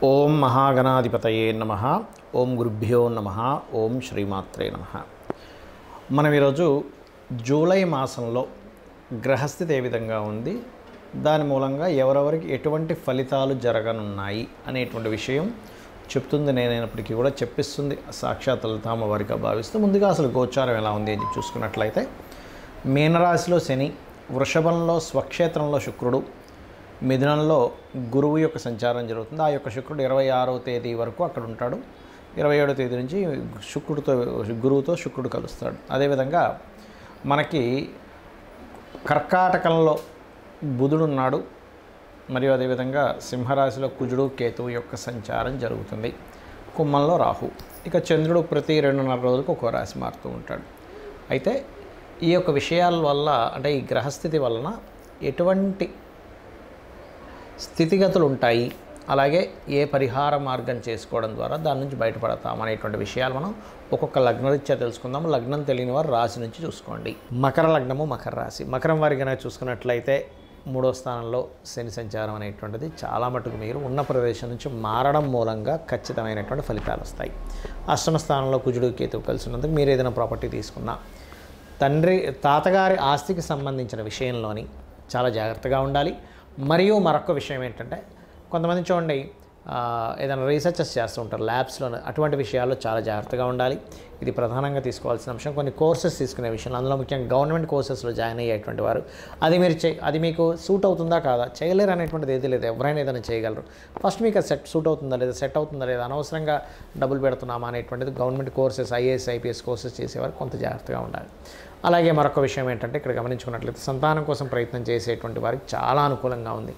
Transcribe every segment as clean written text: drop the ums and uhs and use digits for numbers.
ఓం మహాగణాధిపతయే నమః. ఓం గురుభ్యో నమః. ఓం శ్రీమాత్రే నమః. మనం ఈరోజు జూలై మాసంలో గ్రహస్థితి ఏ విధంగా ఉంది, దాని మూలంగా ఎవరెవరికి ఎటువంటి ఫలితాలు జరగనున్నాయి అనేటువంటి విషయం చెప్తుంది. నేనైనప్పటికీ కూడా చెప్పిస్తుంది సాక్షాత్ లలితామ్మ వారిగా భావిస్తూ, ముందుగా అసలు గోచారం ఎలా ఉంది అని చూసుకున్నట్లయితే, మీనరాశిలో శని, వృషభంలో స్వక్షేత్రంలో శుక్రుడు, మిథునంలో గురువు యొక్క సంచారం జరుగుతుంది. ఆ యొక్క శుక్రుడు 26వ తేదీ వరకు అక్కడ ఉంటాడు. 27వ తేదీ నుంచి గురువుతో శుక్రుడు కలుస్తాడు. అదేవిధంగా మనకి కర్కాటకంలో బుధుడు ఉన్నాడు. మరియు అదేవిధంగా సింహరాశిలో కుజుడు కేతువు యొక్క సంచారం జరుగుతుంది. కుంభంలో రాహు. ఇక చంద్రుడు ప్రతి 2.5 రోజులకు ఒక్కో రాశి మారుతూ ఉంటాడు. అయితే ఈ యొక్క విషయాల వల్ల, అంటే ఈ గ్రహస్థితి వలన ఎటువంటి స్థితిగతులు ఉంటాయి, అలాగే ఏ పరిహార మార్గం చేసుకోవడం ద్వారా దాని నుంచి బయటపడతాం అనేటువంటి విషయాలు మనం ఒక్కొక్క లగ్నరీత్యా తెలుసుకుందాం. లగ్నం తెలియని వారు రాశి నుంచి చూసుకోండి. మకర లగ్నము, మకర రాశి. మకరం వారికి కనుక చూసుకున్నట్లయితే 3వ స్థానంలో శని సంచారం అనేటువంటిది చాలా మటుకు మీరు ఉన్న ప్రదేశం నుంచి మారడం మూలంగా ఖచ్చితమైనటువంటి ఫలితాలు వస్తాయి. అష్టమ స్థానంలో కుజుడు కేతువు కలిసి ఉన్నందుకు మీరు ఏదైనా ప్రాపర్టీ తీసుకున్నా, తాతగారి ఆస్తికి సంబంధించిన విషయంలోని చాలా జాగ్రత్తగా ఉండాలి. మరియు మరొక విషయం ఏంటంటే, కొంతమంది చూడండి ఏదైనా రీసెర్చెస్ చేస్తూ ఉంటారు ల్యాబ్స్లో, అటువంటి విషయాల్లో చాలా జాగ్రత్తగా ఉండాలి. ఇది ప్రధానంగా తీసుకోవాల్సిన అంశం. కొన్ని కోర్సెస్ తీసుకునే విషయంలో, అందులో ముఖ్యంగా గవర్నమెంట్ కోర్సెస్లో జాయిన్ అయ్యేటువంటి వారు అది మీకు సూట్ అవుతుందా కాదా, చేయలేరు అనేటువంటిది ఏది లేదు. ఎవరైనా ఏదైనా చేయగలరు. ఫస్ట్ మీకు అది సూట్ అవుతుందా లేదా, సెట్ అవుతుందా లేదా, అనవసరంగా డబ్బులు పెడుతున్నామా అనేటువంటిది government courses, IAS IPS courses చేసేవారు కొంత జాగ్రత్తగా ఉండాలి. అలాగే మరొక విషయం ఏంటంటే, ఇక్కడ గమనించుకున్నట్లయితే సంతానం కోసం ప్రయత్నం చేసేటువంటి వారికి చాలా అనుకూలంగా ఉంది.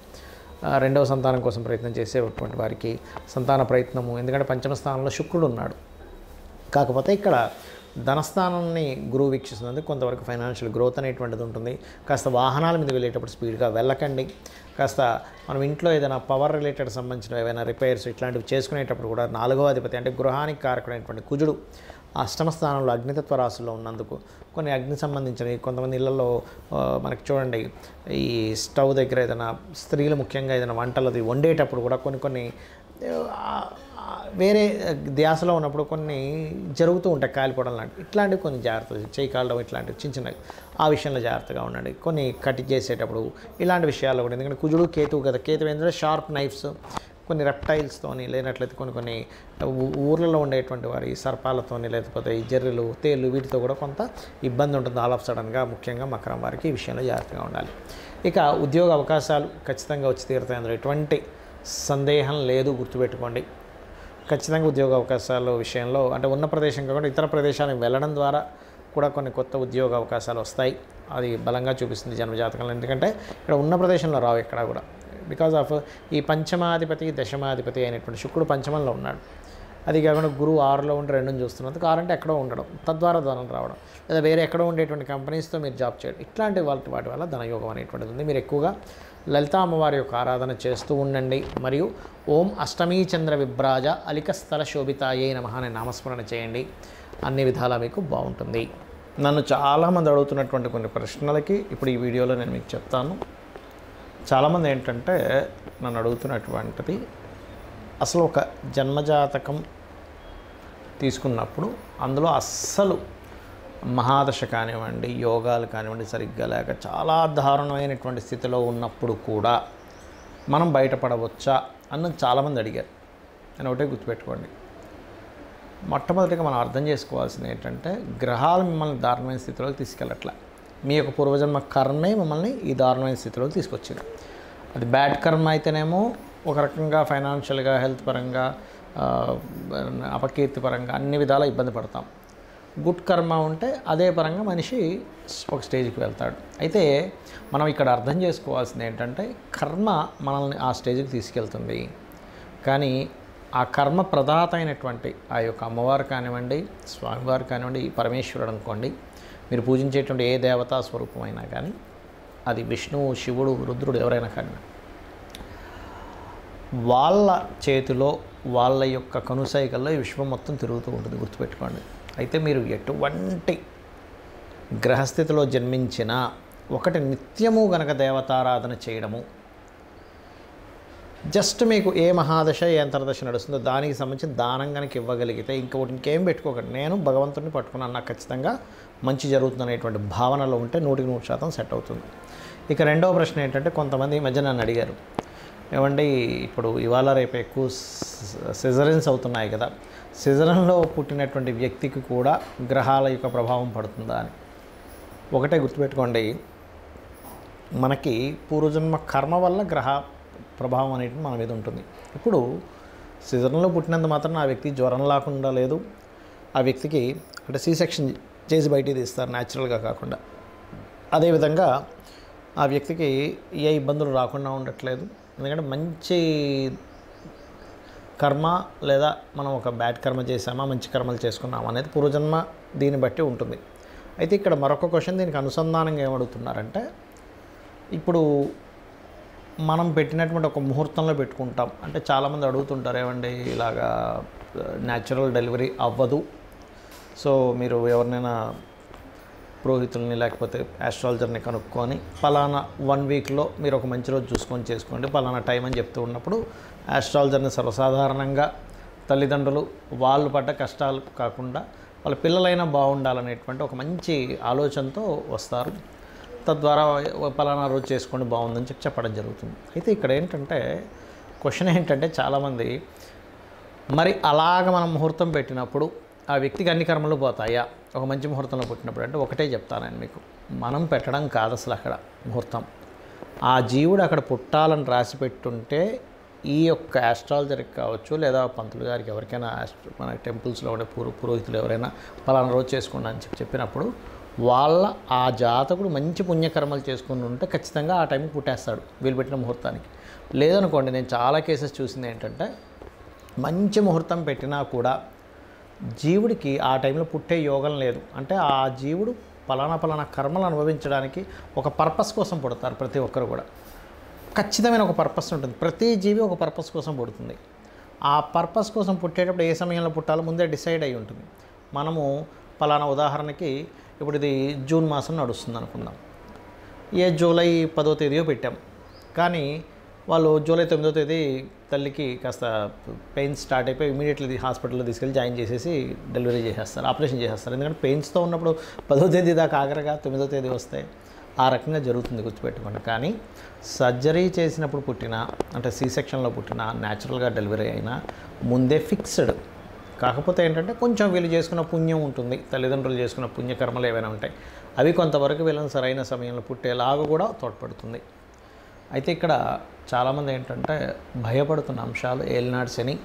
రెండవ సంతానం కోసం ప్రయత్నం చేసేటువంటి వారికి సంతాన ప్రయత్నము, ఎందుకంటే పంచమ స్థానంలో శుక్రుడు ఉన్నాడు. కాకపోతే ఇక్కడ ధనస్థానాన్ని గురువు వీక్షిస్తున్నందుకు కొంతవరకు ఫైనాన్షియల్ గ్రోత్ అనేటువంటిది ఉంటుంది. కాస్త వాహనాల మీద వెళ్ళేటప్పుడు స్పీడ్గా వెళ్ళకండి. కాస్త మనం ఇంట్లో ఏదైనా పవర్ రిలేటెడ్ సంబంధించిన ఏవైనా రిపేర్స్ ఇట్లాంటివి చేసుకునేటప్పుడు కూడా 4వ అధిపతి అంటే గృహానికి కారకుడైనటువంటి కుజుడు అష్టమ స్థానంలో అగ్నితత్వ రాశుల్లో ఉన్నందుకు కొన్ని అగ్ని సంబంధించినవి, కొంతమంది ఇళ్లలో మనకి చూడండి ఈ స్టవ్ దగ్గర ఏదైనా స్త్రీలు ముఖ్యంగా ఏదైనా వంటలది వండేటప్పుడు కూడా కొన్ని వేరే ధ్యాసలో ఉన్నప్పుడు కొన్ని జరుగుతూ ఉంటాయి, కాలిపోవడం లాంటివి. ఇట్లాంటివి కొన్ని జాగ్రత్తలు, చేయి కాలడం ఇట్లాంటివి చిన్నవి, ఆ విషయంలో జాగ్రత్తగా ఉండండి. కొన్ని కట్ చేసేటప్పుడు ఇలాంటి విషయాల్లో కూడా, ఎందుకంటే కుజుడు కేతువు కదా, కేతువు ఏంటంటే షార్ప్ నైఫ్స్, కొన్ని రెప్టైల్స్తోని, లేనట్లయితే కొన్ని ఊర్లలో ఉండేటువంటి వారి సర్పాలతోని, లేకపోతే ఈ జర్రెలు, తేళ్ళు, వీటితో కూడా కొంత ఇబ్బంది ఉంటుంది ఆల్ ఆఫ్ సడన్గా. ముఖ్యంగా మకరం వారికి ఈ విషయంలో జాగ్రత్తగా ఉండాలి. ఇక ఉద్యోగ అవకాశాలు ఖచ్చితంగా వచ్చి తీరుతాయి, అందులో ఎటువంటి సందేహం లేదు. గుర్తుపెట్టుకోండి, ఖచ్చితంగా ఉద్యోగ అవకాశాల విషయంలో, అంటే ఉన్న ప్రదేశం కాకుండా ఇతర ప్రదేశాలకు వెళ్ళడం ద్వారా కూడా కొన్ని కొత్త ఉద్యోగ అవకాశాలు వస్తాయి. అది బలంగా చూపిస్తుంది జన్మజాతకంలో. ఎందుకంటే ఇక్కడ ఉన్న ప్రదేశంలో రావు ఎక్కడ కూడా, బికాజ్ ఆఫ్ ఈ పంచమాధిపతి దశమాధిపతి అయినటువంటి శుక్రుడు పంచమంలో ఉన్నాడు. అది కాకుండా గురువు 6లో ఉండి 2ని చూస్తున్నందుకు 6 అంటే ఎక్కడో ఉండడం, తద్వారా ధనం రావడం, లేదా వేరే ఎక్కడో ఉండేటువంటి కంపెనీస్తో మీరు జాబ్ చేయడం, ఇట్లాంటి వాటి వల్ల ధనయోగం అనేటువంటిది ఉంది. మీరు ఎక్కువగా లలితా అమ్మవారి యొక్క ఆరాధన చేస్తూ ఉండండి. మరియు ఓం అష్టమీ చంద్ర విభ్రాజ అలిక స్థల శోభితాయే నమః అనే నామస్మరణ చేయండి. అన్ని విధాలా మీకు బాగుంటుంది. నన్ను చాలామంది అడుగుతున్నటువంటి కొన్ని ప్రశ్నలకి ఇప్పుడు ఈ వీడియోలో నేను మీకు చెప్తాను. చాలామంది ఏంటంటే నన్ను అడుగుతున్నటువంటిది, అసలు ఒక జన్మజాతకం తీసుకున్నప్పుడు అందులో అస్సలు మహాదశ కానివ్వండి, యోగాలు కానివ్వండి సరిగ్గా లేక చాలా దారుణమైనటువంటి స్థితిలో ఉన్నప్పుడు కూడా మనం బయటపడవచ్చా అన్నది చాలామంది అడిగారు. నేను ఒకటే గుర్తుపెట్టుకోండి, మొట్టమొదటిగా మనం అర్థం చేసుకోవాల్సింది ఏంటంటే, గ్రహాలు మిమ్మల్ని దారుణమైన స్థితిలోకి తీసుకెళ్ళట్లే. మీ యొక్క పూర్వజన్మ కర్మే మిమ్మల్ని ఈ దారుణమైన స్థితిలోకి తీసుకొచ్చింది. అది బ్యాడ్ కర్మ అయితేనేమో ఒక రకంగా ఫైనాన్షియల్గా, హెల్త్ పరంగా, అపకీర్తి పరంగా అన్ని విధాలా ఇబ్బంది పడతాం. గుడ్ కర్మ ఉంటే అదే పరంగా మనిషి ఒక స్టేజ్కి వెళ్తాడు. అయితే మనం ఇక్కడ అర్థం చేసుకోవాల్సింది ఏంటంటే, కర్మ మనల్ని ఆ స్టేజ్కి తీసుకెళ్తుంది. కానీ ఆ కర్మ ప్రదాత అయినటువంటి ఆ యొక్క అమ్మవారు కానివ్వండి, స్వామివారు కానివ్వండి, పరమేశ్వరుడు అనుకోండి, మీరు పూజించేటువంటి ఏ దేవతా స్వరూపమైనా కానీ, అది విష్ణువు, శివుడు, రుద్రుడు ఎవరైనా కానీ, వాళ్ళ చేతిలో, వాళ్ళ యొక్క కనుసైకల్లో ఈ విశ్వం మొత్తం తిరుగుతూ ఉంటుంది. గుర్తుపెట్టుకోండి. అయితే మీరు ఎటువంటి గ్రహస్థితిలో జన్మించినా ఒకటి నిత్యము గనక దేవతారాధన చేయడము, జస్ట్ మీకు ఏ మహాదశ ఏ అంతర్దశ నడుస్తుందో దానికి సంబంధించిన దానం కనుక ఇవ్వగలిగితే ఇంకొకటి ఇంకేం పెట్టుకోకండి, నేను భగవంతుడిని పట్టుకున్నాను, నాకు ఖచ్చితంగా మంచి జరుగుతుంది అనేటువంటి భావనలో ఉంటే 100% సెట్ అవుతుంది. ఇక రెండవ ప్రశ్న ఏంటంటే, కొంతమంది ఈ మధ్య నన్ను అడిగారు, ఏమండి ఇప్పుడు ఇవాళ రేపు ఎక్కువ సిజరన్స్ అవుతున్నాయి కదా, సిజరన్లో పుట్టినటువంటి వ్యక్తికి కూడా గ్రహాల యొక్క ప్రభావం పడుతుందా అని. ఒకటే గుర్తుపెట్టుకోండి, మనకి పూర్వజన్మ కర్మ వల్ల గ్రహ ప్రభావం అనేది మన మీద ఉంటుంది. ఇప్పుడు సిజరన్లో పుట్టినంత మాత్రం ఆ వ్యక్తి జ్వరం లేకుండా లేదు, ఆ వ్యక్తికి అంటే సి సెక్షన్ చేసి బయటికి తీస్తారు న్యాచురల్గా కాకుండా, అదేవిధంగా ఆ వ్యక్తికి ఏ ఇబ్బందులు రాకుండా ఉండట్లేదు. ఎందుకంటే మంచి కర్మ లేదా మనం ఒక బ్యాడ్ కర్మ చేసామా మంచి కర్మలు చేసుకున్నామా అనేది పూర్వజన్మ దీన్ని బట్టి ఉంటుంది. అయితే ఇక్కడ మరొక క్వశ్చన్ దీనికి అనుసంధానంగా ఏమడుగుతున్నారంటే, ఇప్పుడు మనం పెట్టినటువంటి ఒక ముహూర్తంలో పెట్టుకుంటాం అంటే చాలామంది అడుగుతుంటారు, ఏమండి ఇలాగా న్యాచురల్ డెలివరీ అవ్వదు, సో మీరు ఎవరినైనా పురోహితుల్ని లేకపోతే ఆస్ట్రాలజర్ని కనుక్కొని పలానా 1 వీక్లో మీరు ఒక మంచి రోజు చూసుకొని చేసుకోండి పలానా టైం అని చెప్తూ ఉన్నప్పుడు, ఆస్ట్రాలజర్ని సర్వసాధారణంగా తల్లిదండ్రులు వాళ్ళు పడ్డ కష్టాలు కాకుండా వాళ్ళ పిల్లలైనా బాగుండాలనేటువంటి ఒక మంచి ఆలోచనతో వస్తారు. తద్వారా పలానా రోజు చేసుకోండి బాగుందని చెప్పడం జరుగుతుంది. అయితే ఇక్కడ ఏంటంటే క్వశ్చన్ ఏంటంటే, చాలామంది మరి అలాగ మనం ముహూర్తం పెట్టినప్పుడు ఆ వ్యక్తికి అన్ని కర్మలు పోతాయా ఒక మంచి ముహూర్తంలో పుట్టినప్పుడు అంటే, ఒకటే చెప్తాను నేను మీకు, మనం పెట్టడం కాదు అసలు అక్కడ ముహూర్తం. ఆ జీవుడు అక్కడ పుట్టాలని రాసి పెట్టుంటే ఈ యొక్క ఆస్ట్రాలజర్కి కావచ్చు లేదా పంతులు గారికి ఎవరికైనా మన టెంపుల్స్లో ఉండే పురోహితులు ఎవరైనా పలానా రోజు చేసుకోండి అని చెప్పినప్పుడు వాళ్ళ ఆ జాతకుడు మంచి పుణ్యకర్మలు చేసుకుని ఉంటే ఖచ్చితంగా ఆ టైంకి పుట్టేస్తాడు వీళ్ళు పెట్టిన ముహూర్తానికి. లేదనుకోండి, నేను చాలా కేసెస్ చూసింది ఏంటంటే, మంచి ముహూర్తం పెట్టినా కూడా జీవుడికి ఆ టైంలో పుట్టే యోగం లేదు. అంటే ఆ జీవుడు పలానా కర్మలు అనుభవించడానికి ఒక పర్పస్ కోసం పుడతారు. ప్రతి ఒక్కరు కూడా ఖచ్చితమైన ఒక పర్పస్ ఉంటుంది. ప్రతి జీవి ఒక పర్పస్ కోసం పుడుతుంది. ఆ పర్పస్ కోసం పుట్టేటప్పుడు ఏ సమయంలో పుట్టాలో ముందే డిసైడ్ అయి ఉంటుంది. మనము పలానా ఉదాహరణకి ఇప్పుడు ఇది జూన్ మాసం నడుస్తుంది అనుకుందాం, జూలై 10వ తేదీయో పెట్టాం, కానీ వాళ్ళు జూలై 9వ తేదీ తల్లికి కాస్త పెయిన్స్ స్టార్ట్ అయిపోయి ఇమీడియట్లీ హాస్పిటల్లో తీసుకెళ్ళి జాయిన్ చేసేసి డెలివరీ చేసేస్తారు, ఆపరేషన్ చేసేస్తారు. ఎందుకంటే పెయిన్స్తో ఉన్నప్పుడు 10వ తేదీ దాకా ఆగరగా 9వ తేదీ వస్తే ఆ రకంగా జరుగుతుంది, గుర్తుపెట్టుకోండి. కానీ సర్జరీ చేసినప్పుడు పుట్టిన అంటే సి సెక్షన్లో పుట్టిన న్యాచురల్గా డెలివరీ అయినా ముందే ఫిక్స్డ్. కాకపోతే ఏంటంటే కొంచెం వీళ్ళు చేసుకున్న పుణ్యం ఉంటుంది, తల్లిదండ్రులు చేసుకున్న పుణ్యకర్మలు ఏవైనా ఉంటాయి, అవి కొంతవరకు వీళ్ళని సరైన సమయంలో పుట్టేలాగా కూడా తోడ్పడుతుంది. అయితే ఇక్కడ చాలామంది ఏంటంటే భయపడుతున్న అంశాలు ఏలినాడు శని,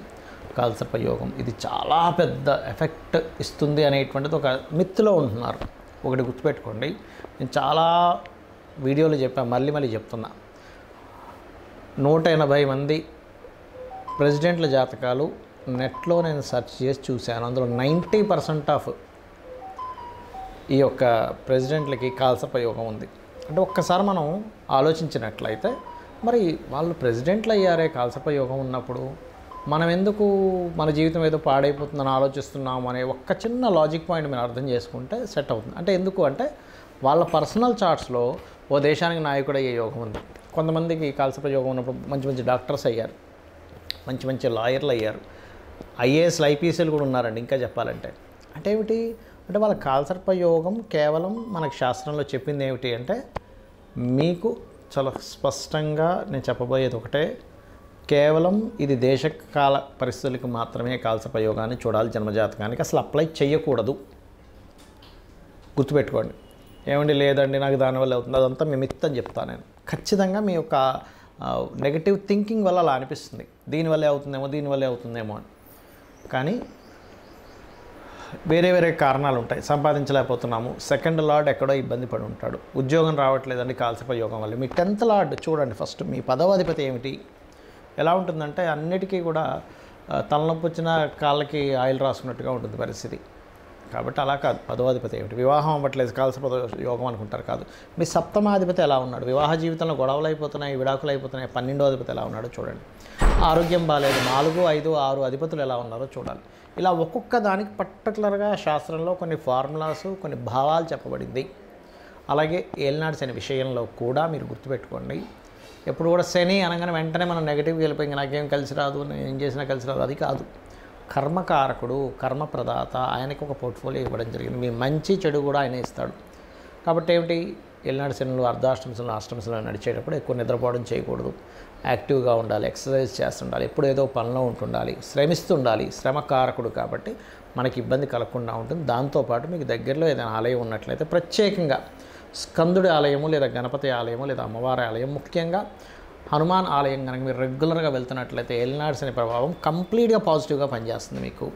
కాలసర్ప యోగం, ఇది చాలా పెద్ద ఎఫెక్ట్ ఇస్తుంది అనేటువంటిది ఒక మిత్తులో ఉంటున్నారు. ఒకటి గుర్తుపెట్టుకోండి, నేను చాలా వీడియోలు చెప్పాను, మళ్ళీ చెప్తున్నా, 180 మంది ప్రెసిడెంట్ల జాతకాలు నెట్లో నేను సెర్చ్ చేసి చూశాను. అందులో 90% ఆఫ్ ఈ యొక్క ప్రెసిడెంట్లకి కాలసర్ప యోగం ఉంది. అంటే ఒక్కసారి మనం ఆలోచించినట్లయితే, మరి వాళ్ళు ప్రెసిడెంట్లు అయ్యారే కాలసర్ప యోగం ఉన్నప్పుడు మనం ఎందుకు మన జీవితం ఏదో పాడైపోతుందని ఆలోచిస్తున్నాము అనే ఒక్క చిన్న లాజిక్ పాయింట్ మీరు అర్థం చేసుకుంటే సెట్ అవుతుంది. అంటే ఎందుకు అంటే వాళ్ళ పర్సనల్ చార్ట్స్లో ఓ దేశానికి నాయకుడు అయ్యే యోగం ఉంది. కొంతమందికి కాలసర్ప యోగం ఉన్నప్పుడు మంచి డాక్టర్స్ అయ్యారు, మంచి లాయర్లు అయ్యారు, ఐఏఎస్లు ఐపీఎస్లు కూడా ఉన్నారండి. ఇంకా చెప్పాలంటే అంటే ఏమిటి అంటే వాళ్ళ కాలసర్ప యోగం కేవలం మనకు శాస్త్రంలో చెప్పింది ఏమిటి అంటే, మీకు చాలా స్పష్టంగా నేను చెప్పబోయేది ఒకటే, కేవలం ఇది దేశకాల పరిస్థితులకు మాత్రమే కాలసర్ప యోగాన్ని చూడాలి, జన్మజాతకానికి అసలు అప్లై చేయకూడదు. గుర్తుపెట్టుకోండి. ఏమండి లేదండి నాకు దానివల్ల అవుతుంది, అదంతా మీ మిత్తం చెప్తాను నేను. ఖచ్చితంగా మీ యొక్క నెగటివ్ థింకింగ్ వల్ల అలా అనిపిస్తుంది, దీనివల్లే అవుతుందేమో అని. కానీ వేరే కారణాలు ఉంటాయి. సంపాదించలేకపోతున్నాము, సెకండ్ లార్డ్ ఎక్కడో ఇబ్బంది పడి ఉంటాడు, ఉద్యోగం రావట్లేదండి కాలసర్ప యోగం వల్ల. మీ 10th లార్డ్ చూడండి ఫస్ట్, మీ 10వ అధిపతి ఏమిటి, ఎలా ఉంటుందంటే అన్నిటికీ కూడా తలనొప్పి వచ్చిన కాళ్ళకి ఆయిల్ రాసుకున్నట్టుగా ఉంటుంది పరిస్థితి. కాబట్టి అలా కాదు. 10వ అధిపతి ఏమిటి, వివాహం అవ్వట్లేదు కాలసర్ప యోగం అనుకుంటారు, కాదు. మీ 7వ అధిపతి ఎలా ఉన్నాడు, వివాహ జీవితంలో గొడవలు అయిపోతున్నాయి, విడాకులు అయిపోతున్నాయి, 12వ అధిపతి ఎలా ఉన్నాడో చూడండి. ఆరోగ్యం బాగాలేదు, 4, 5, 6 అధిపతులు ఎలా ఉన్నారో చూడాలి. ఇలా ఒక్కొక్క దానికి పర్టికులర్గా శాస్త్రంలో కొన్ని ఫార్ములాస్, కొన్ని భావాలు చెప్పబడింది. అలాగే ఏలినాడు శని విషయంలో కూడా మీరు గుర్తుపెట్టుకోండి, ఎప్పుడు కూడా శని అనగానే వెంటనే మనం నెగిటివ్కి వెళ్ళిపోయి నాకేం కలిసి రాదు, నేను ఏం చేసినా కలిసి రాదు, అది కాదు. కర్మకారకుడు, కర్మప్రదాత, ఆయనకి ఒక పోర్ట్ఫోలియో ఇవ్వడం జరిగింది. మీ మంచి చెడు కూడా ఆయన ఇస్తాడు. కాబట్టి ఏమిటి, ఎల్నాడు శనులు అర్ధాష్టమశనులు అష్టమశనులు నడిచేటప్పుడు ఎక్కువ నిద్రపోవడం చేయకూడదు, యాక్టివ్గా ఉండాలి, ఎక్సర్సైజ్ చేస్తుండాలి, ఎప్పుడు ఏదో పనిలో ఉంటుండాలి, శ్రమిస్తుండాలి. శ్రమకారకుడు కాబట్టి మనకి ఇబ్బంది కలగకుండా ఉంటుంది. దాంతోపాటు మీకు దగ్గరలో ఏదైనా ఆలయం ఉన్నట్లయితే ప్రత్యేకంగా స్కందుడి ఆలయము లేదా గణపతి ఆలయము లేదా అమ్మవారి ఆలయం, ముఖ్యంగా హనుమాన్ ఆలయం కనుక మీరు రెగ్యులర్గా వెళ్తున్నట్లయితే ఎల్నాడు శని ప్రభావం కంప్లీట్గా పాజిటివ్గా పనిచేస్తుంది మీకు.